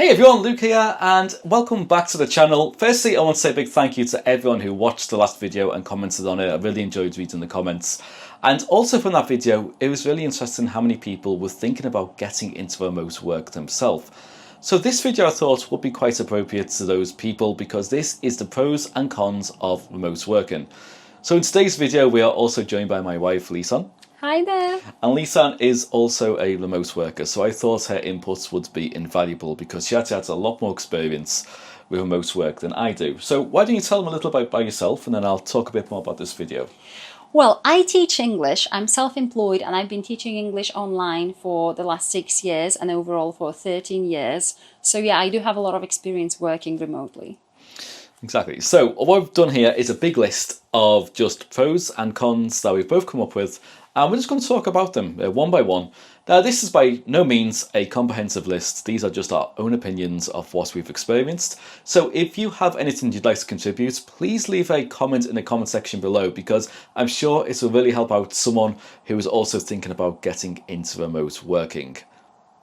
Hey everyone, Luke here and welcome back to the channel. Firstly, I want to say a big thank you to everyone who watched the last video and commented on it. I really enjoyed reading the comments. And also from that video, it was really interesting how many people were thinking about getting into remote work themselves. So this video I thought would be quite appropriate to those people because this is the pros and cons of remote working. So in today's video, we are also joined by my wife, Leisan. Hi there. And Leisan is also a remote worker, so I thought her inputs would be invaluable because she actually has a lot more experience with remote work than I do. So why don't you tell them a little bit about yourself and then I'll talk a bit more about this video. Well, I teach English. I'm self-employed and I've been teaching English online for the last 6 years and overall for 13 years. So yeah, I do have a lot of experience working remotely. Exactly. So what we've done here is a big list of just pros and cons that we've both come up with, and we're just going to talk about them one by one. Now, this is by no means a comprehensive list. These are just our own opinions of what we've experienced. So if you have anything you'd like to contribute, please leave a comment in the comment section below because I'm sure it will really help out someone who is also thinking about getting into remote working.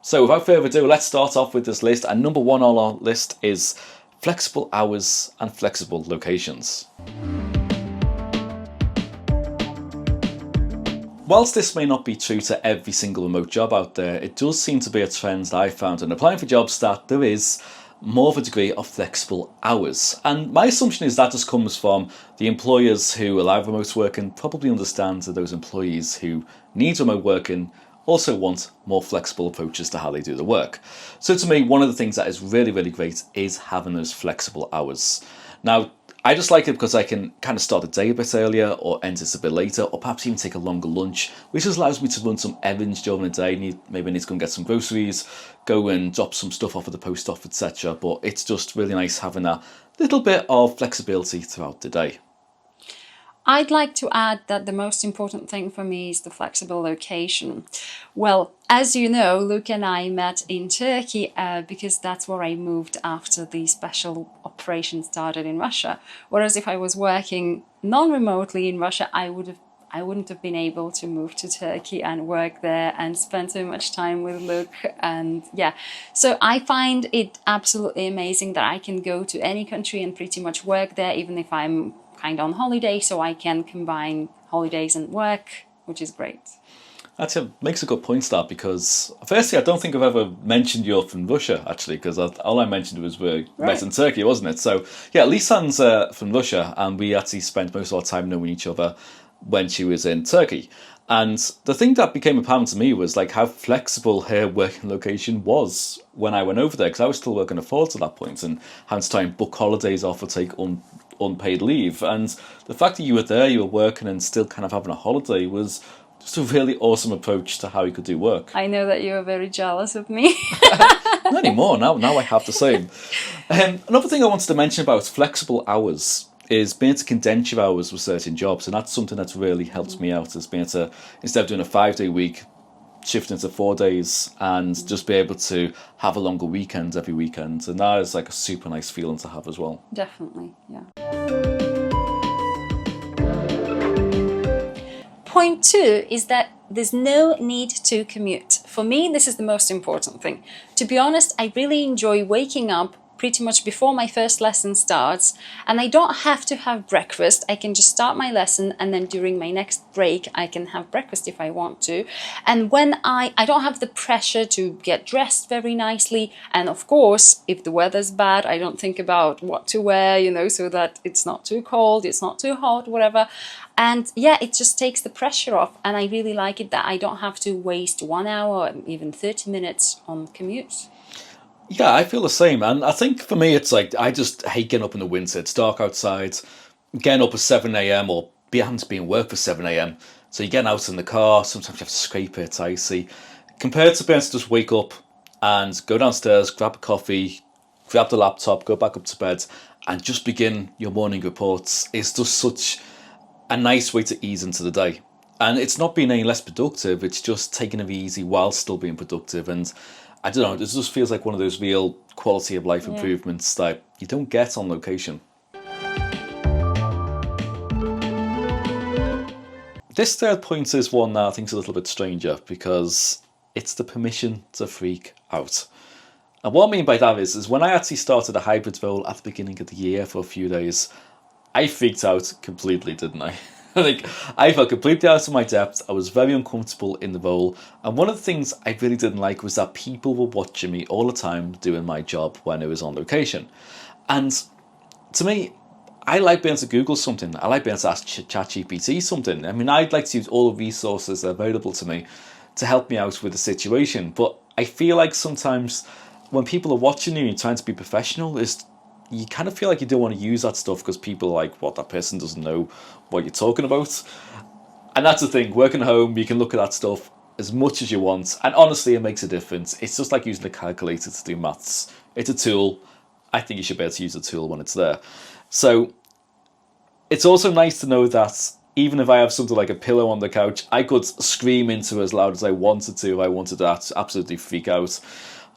So without further ado, let's start off with this list. And number one on our list is flexible hours and flexible locations. Whilst this may not be true to every single remote job out there, it does seem to be a trend that I found in applying for jobs that there is more of a degree of flexible hours. And my assumption is that just comes from the employers who allow remote working probably understand that those employees who need remote working also want more flexible approaches to how they do the work. So to me, one of the things that is really, really great is having those flexible hours. Now, I just like it because I can kind of start the day a bit earlier or end it a bit later, or perhaps even take a longer lunch, which just allows me to run some errands during the day. Maybe I need to go and get some groceries, go and drop some stuff off at the post office, etc. But it's just really nice having a little bit of flexibility throughout the day. I'd like to add that the most important thing for me is the flexible location. Well, as you know, Luke and I met in Turkey because that's where I moved after the special operation started in Russia. Whereas if I was working non-remotely in Russia, I wouldn't have been able to move to Turkey and work there and spend so much time with Luke. And yeah, so I find it absolutely amazing that I can go to any country and pretty much work there, even if I'm kind of on holiday, so I can combine holidays and work, which is great. That makes a good point, that, because firstly, I don't think I've ever mentioned you're from Russia, actually, because all I mentioned was we met in Turkey, wasn't it? So yeah, Leisan's from Russia, and we actually spent most of our time knowing each other when she was in Turkey. And the thing that became apparent to me was like how flexible her working location was when I went over there, because I was still working at Ford at that point and having to try and book holidays off or take unpaid leave. And the fact that you were there, you were working and still kind of having a holiday was just a really awesome approach to how you could do work. I know that you are very jealous of me. Not anymore, now I have the same. Another thing I wanted to mention about flexible hours is being able to condense your hours with certain jobs, and that's something that's really helped me out, is being able to, instead of doing a 5-day week, shift into 4 days and just be able to have a longer weekend every weekend, and that is like a super nice feeling to have as well. Definitely, yeah. Point 2 is that there's no need to commute. For me, this is the most important thing. To be honest, I really enjoy waking up pretty much before my first lesson starts, and I don't have to have breakfast. I can just start my lesson, and then during my next break I can have breakfast if I want to. And when I don't have the pressure to get dressed very nicely, and of course if the weather's bad I don't think about what to wear, you know, so that it's not too cold, it's not too hot, whatever. And yeah, it just takes the pressure off, and I really like it that I don't have to waste 1 hour or even 30 minutes on commute. Yeah, I feel the same, and I think for me it's like I just hate getting up in the winter. It's dark outside, getting up at 7 a.m. or having to be in work for 7 a.m. So you're getting out in the car, sometimes you have to scrape it, it's icy. Compared to being able to just wake up and go downstairs, grab a coffee, grab the laptop, go back up to bed and just begin your morning reports is just such a nice way to ease into the day. And it's not being any less productive, it's just taking it easy while still being productive. And I don't know, it just feels like one of those real quality of life improvements that you don't get on location. This third point is one that I think is a little bit stranger because it's the permission to freak out. And what I mean by that is when I actually started a hybrid role at the beginning of the year for a few days, I freaked out completely, didn't I? Like, I felt completely out of my depth. I was very uncomfortable in the role. And one of the things I really didn't like was that people were watching me all the time doing my job when I was on location. And to me, I like being able to Google something. I like being able to ask ChatGPT something. I mean, I'd like to use all the resources that are available to me to help me out with the situation. But I feel like sometimes when people are watching you and you're trying to be professional, you kind of feel like you don't want to use that stuff because people are like, what, that person doesn't know what you're talking about. And that's the thing, working at home, you can look at that stuff as much as you want. And honestly, it makes a difference. It's just like using a calculator to do maths. It's a tool. I think you should be able to use a tool when it's there. So it's also nice to know that even if I have something like a pillow on the couch, I could scream into it as loud as I wanted to if I wanted to absolutely freak out.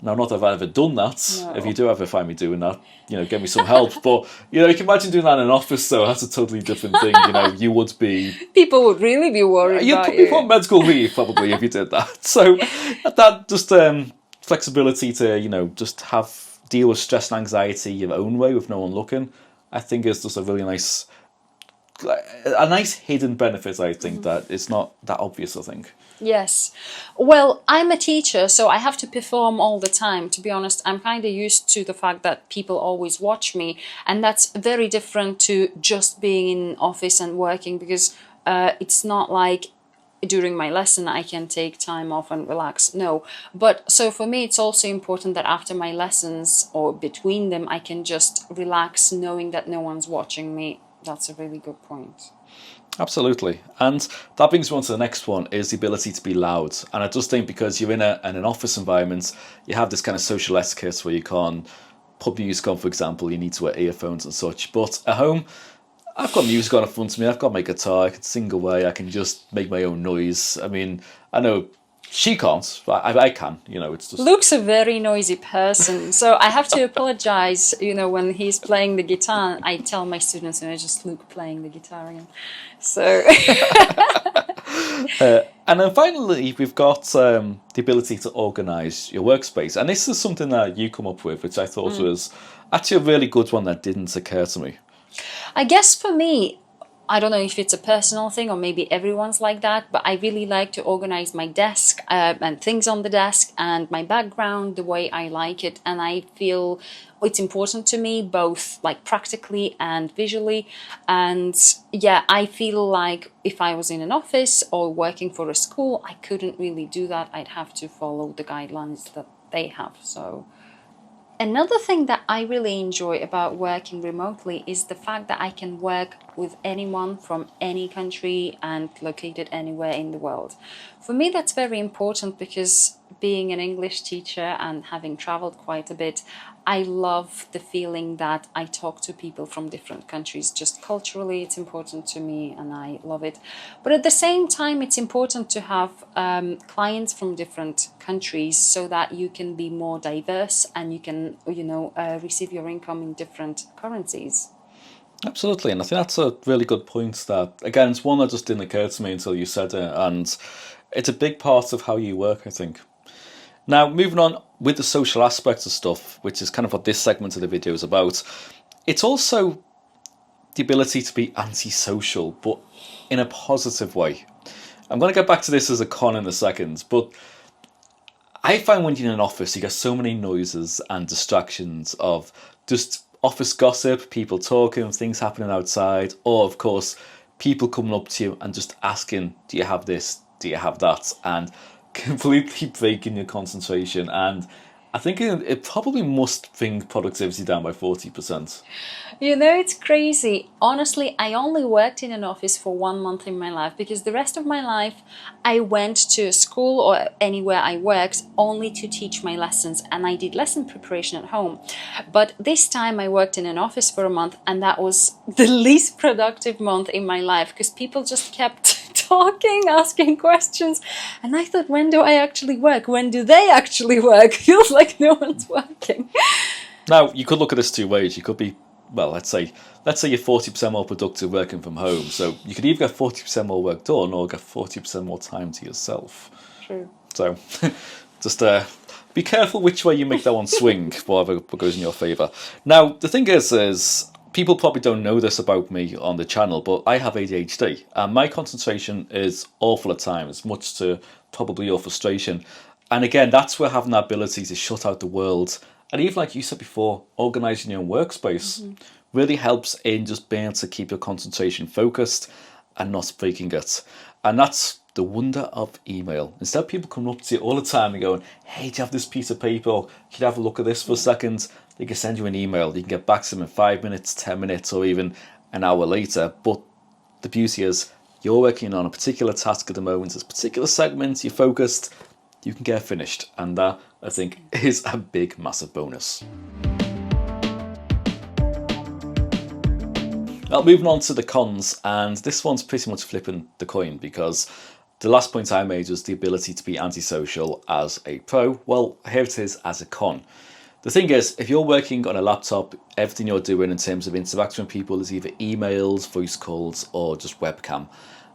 Now, not that I've ever done that. No. If you do ever find me doing that, get me some help. But, you can imagine doing that in an office, though. That's a totally different thing. You would be... People would really be worried You'd about put me you. on medical leave, probably, if you did that. So, that just flexibility to, just deal with stress and anxiety your own way with no one looking, I think is just a really nice hidden benefit, I think, that it's not that obvious, I think. Yes. Well, I'm a teacher, so I have to perform all the time. To be honest, I'm kind of used to the fact that people always watch me, and that's very different to just being in office and working, because it's not like during my lesson I can take time off and relax. No. But so for me, it's also important that after my lessons or between them, I can just relax knowing that no one's watching me. That's a really good point. Absolutely. And that brings me on to the next one, is the ability to be loud. And I just think because you're in an office environment, you have this kind of social etiquette where you can't put music on, for example, you need to wear earphones and such. But at home, I've got music on in front of me, I've got my guitar, I can sing away, I can just make my own noise. I mean, I know she can't, but I can, it's just... Luke's a very noisy person, so I have to apologize, when he's playing the guitar, I tell my students, just Luke playing the guitar again. So... and then finally, we've got the ability to organise your workspace. And this is something that you come up with, which I thought was actually a really good one that didn't occur to me. I guess for me, I don't know if it's a personal thing or maybe everyone's like that, but I really like to organize my desk and things on the desk and my background the way I like it. And I feel it's important to me, both like practically and visually. And yeah, I feel like if I was in an office or working for a school, I couldn't really do that. I'd have to follow the guidelines that they have. So another thing that I really enjoy about working remotely is the fact that I can work with anyone from any country and located anywhere in the world. For me, that's very important because being an English teacher and having traveled quite a bit, I love the feeling that I talk to people from different countries. Just culturally, it's important to me and I love it. But at the same time, it's important to have clients from different countries so that you can be more diverse and you can, receive your income in different currencies. Absolutely, and I think that's a really good point that, again, it's one that just didn't occur to me until you said it, and it's a big part of how you work, I think. Now, moving on with the social aspects of stuff, which is kind of what this segment of the video is about, it's also the ability to be antisocial, but in a positive way. I'm going to get back to this as a con in a second, but I find when you're in an office, you get so many noises and distractions of just office gossip, people talking, things happening outside, or of course, people coming up to you and just asking, do you have this, do you have that, and completely breaking your concentration. And I think it probably must bring productivity down by 40%. It's crazy. Honestly, I only worked in an office for 1 month in my life because the rest of my life I went to a school or anywhere I worked only to teach my lessons, and I did lesson preparation at home. But this time I worked in an office for a month, and that was the least productive month in my life because people just kept talking, asking questions, and I thought, when do I actually work? When do they actually work? Feels like no one's working. Now, you could look at this two ways. You could be, well, let's say you're 40% more productive working from home. So you could either get 40% more work done or get 40% more time to yourself. True. So just be careful which way you make that one swing, whatever goes in your favour. Now, the thing is people probably don't know this about me on the channel, but I have ADHD, and my concentration is awful at times, much to probably your frustration. And again, that's where having that ability to shut out the world, and even like you said before, organising your own workspace really helps in just being able to keep your concentration focused and not breaking it. And that's the wonder of email. Instead of people coming up to you all the time and going, hey, do you have this piece of paper? Or, can you have a look at this for a second? They can send you an email. You can get back to them in 5 minutes, 10 minutes, or even an hour later. But the beauty is, you're working on a particular task at the moment, there's particular segments, you're focused, you can get finished. And that, I think, is a big, massive bonus. Now, moving on to the cons, and this one's pretty much flipping the coin, because the last point I made was the ability to be antisocial as a pro. Well, here it is as a con. The thing is, if you're working on a laptop, everything you're doing in terms of interacting with people is either emails, voice calls, or just webcam.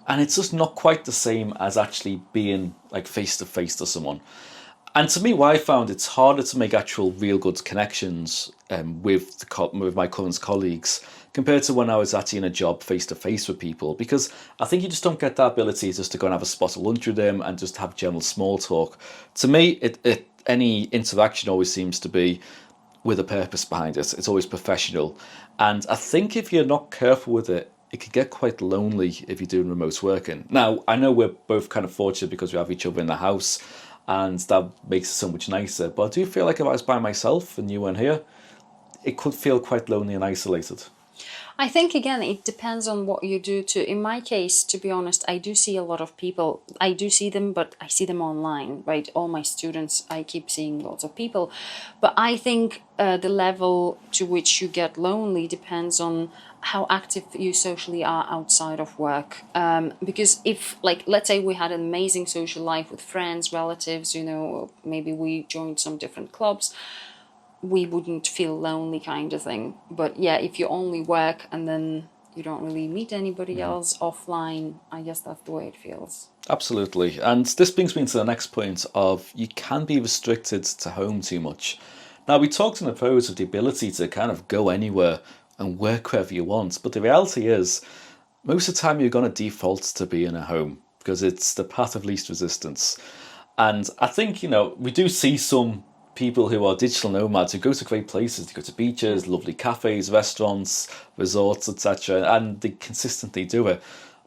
And it's just not quite the same as actually being like face to face to someone. And to me, what I found, it's harder to make actual real good connections with my current colleagues compared to when I was actually in a job face to face with people, because I think you just don't get that ability just to go and have a spot of lunch with them and just have general small talk. To me, any interaction always seems to be with a purpose behind it. It's always professional. And I think if you're not careful with it, it can get quite lonely if you're doing remote working. Now, I know we're both kind of fortunate because we have each other in the house, and that makes it so much nicer. But I do feel like if I was by myself and you weren't here, it could feel quite lonely and isolated. I think, again, it depends on what you do too. In my case, to be honest, I do see a lot of people. I do see them, but I see them online, right? All my students, I keep seeing lots of people. But I think the level to which you get lonely depends on how active you socially are outside of work. Because if, like, let's say we had an amazing social life with friends, relatives, you know, maybe we joined some different clubs, we wouldn't feel lonely, kind of thing. But yeah, if you only work and then you don't really meet anybody else offline, I guess that's the way it feels. Absolutely. And this brings me to the next point of you can be restricted to home too much. Now, we talked in the pros of the ability to kind of go anywhere and work wherever you want, but the reality is most of the time you're going to default to being at home because it's the path of least resistance. And I think, you know, we do see some people who are digital nomads who go to great places, they go to beaches, lovely cafes, restaurants, resorts, etc., and they consistently do it.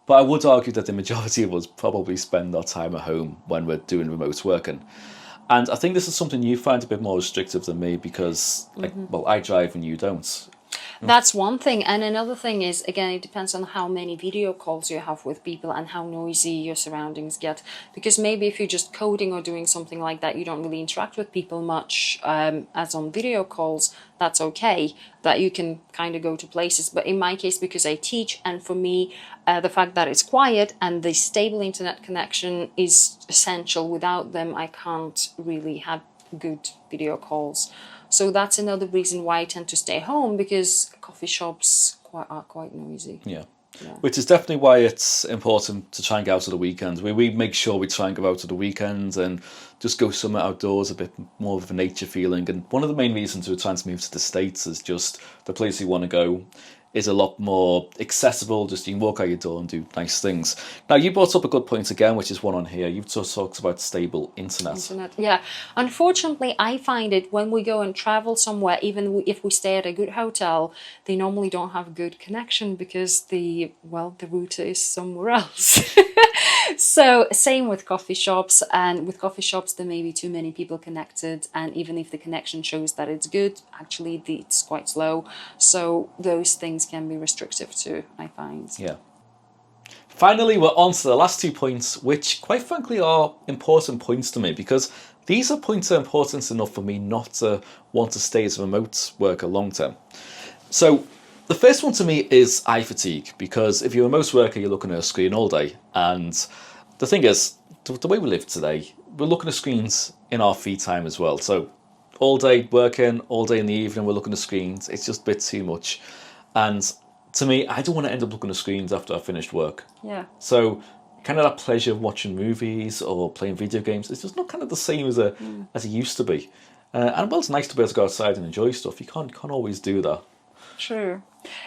But I would argue that the majority of us probably spend our time at home when we're doing remote working. And I think this is something you find a bit more restrictive than me because, well, I drive and you don't. That's one thing. And another thing is, again, it depends on how many video calls you have with people and how noisy your surroundings get. Because maybe if you're just coding or doing something like that, you don't really interact with people much, as on video calls, that's okay, that you can kind of go to places. But in my case, because I teach, and for me, the fact that it's quiet and the stable internet connection is essential. Without them, I can't really have good video calls. So that's another reason why I tend to stay home, because coffee shops are quite noisy. Yeah. Which is definitely why it's important to try and get out of the weekends. We make sure we try and go out to the weekends and just go somewhere outdoors, a bit more of a nature feeling. And one of the main reasons we're trying to move to the States is just the place we want to go is a lot more accessible. Just you can walk out your door and do nice things. Now, you brought up a good point again, which is one on here. You've just talked about stable internet. Yeah. Unfortunately, I find it when we go and travel somewhere, even if we stay at a good hotel, they normally don't have good connection because the router is somewhere else. So same with coffee shops, and with coffee shops there may be too many people connected, and even if the connection shows that it's good, actually it's quite slow. So those things can be restrictive too, I find. Yeah. Finally, we're on to the last 2 points, which quite frankly are important points to me, because these are points that are important enough for me not to want to stay as a remote worker long term. So the first one to me is eye fatigue, because if you're a remote worker, you're looking at a screen all day. And the thing is, the way we live today, we're looking at screens in our free time as well. So all day working, all day in the evening, we're looking at screens. It's just a bit too much. And to me, I don't want to end up looking at screens after I've finished work. Yeah. So kind of that pleasure of watching movies or playing video games. It's just not kind of the same as it used to be. And well, it's nice to be able to go outside and enjoy stuff. You can't always do that. True.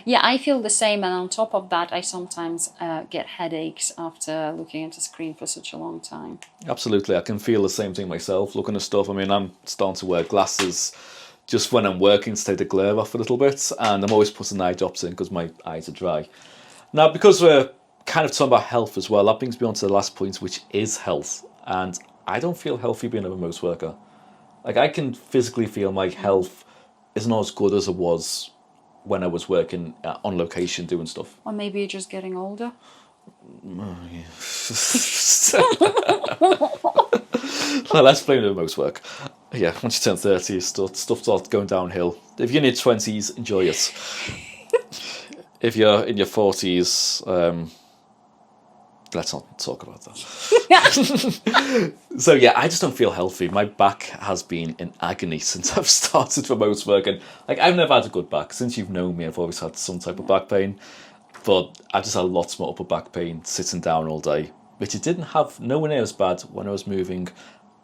Yeah, I feel the same, and on top of that, I sometimes get headaches after looking at the screen for such a long time. Absolutely, I can feel the same thing myself, looking at stuff. I mean, I'm starting to wear glasses just when I'm working to take the glare off a little bit, and I'm always putting eye drops in because my eyes are dry. Now, because we're kind of talking about health as well, that brings me on to the last point, which is health. And I don't feel healthy being a remote worker. Like, I can physically feel my health is not as good as it was when I was working on location doing stuff. Or maybe you're just getting older. Oh, yeah. Well, let's blame the remote work. Yeah, once you turn 30, stuff starts going downhill. If you're in your 20s, enjoy it. If you're in your 40s, let's not talk about that. So yeah, I just don't feel healthy. My back has been in agony since I've started remote working. Like, I've never had a good back. Since you've known me, I've always had some type of back pain. But I just had lots more upper back pain sitting down all day, which it didn't have nowhere near as bad when I was moving.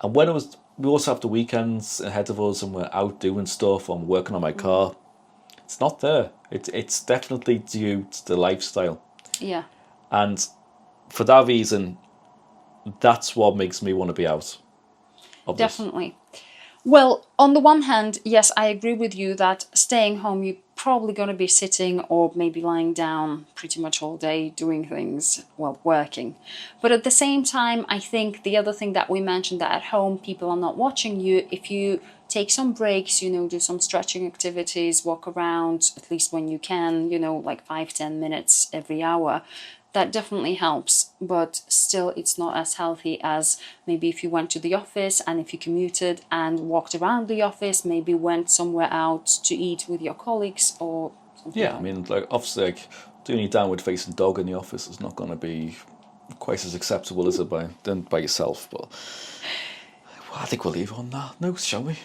And when we also have the weekends ahead of us and we're out doing stuff, I'm working on my car. It's not there. It's definitely due to the lifestyle. Yeah. And for that reason, that's what makes me want to be out of this. Definitely. Well, on the one hand, yes, I agree with you that staying home, you're probably going to be sitting or maybe lying down pretty much all day doing things, well, working. But at the same time, I think the other thing that we mentioned, that at home people are not watching you, if you take some breaks, do some stretching activities, walk around, at least when you can, like 5-10 minutes every hour, that definitely helps, but still it's not as healthy as maybe if you went to the office and if you commuted and walked around the office, maybe went somewhere out to eat with your colleagues or something. Yeah, I mean, like, obviously, like, doing your downward facing dog in the office is not going to be quite as acceptable as it done by yourself, but I think we'll leave it on that note, shall we?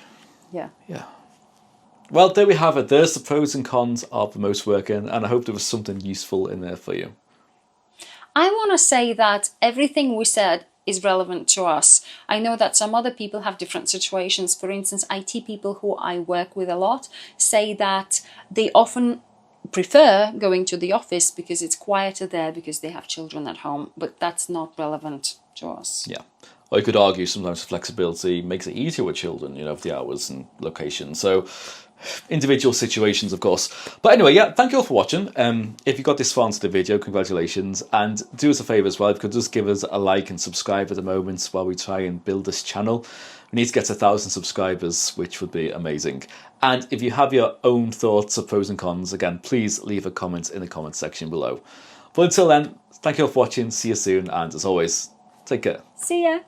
Yeah. Yeah. Well, there we have it. There's the pros and cons of remote working, and I hope there was something useful in there for you. I want to say that everything we said is relevant to us. I know that some other people have different situations. For instance, IT people who I work with a lot say that they often prefer going to the office because it's quieter there because they have children at home, but that's not relevant to us. Yeah. Or you could argue sometimes flexibility makes it easier with children, of the hours and location. So individual situations, of course. But anyway, yeah, thank you all for watching. If you got this far into the video, congratulations. And do us a favour as well, if you could just give us a like and subscribe at the moment while we try and build this channel. We need to get to 1,000 subscribers, which would be amazing. And if you have your own thoughts of pros and cons, again, please leave a comment in the comment section below. But until then, thank you all for watching. See you soon. And as always, take care. See ya.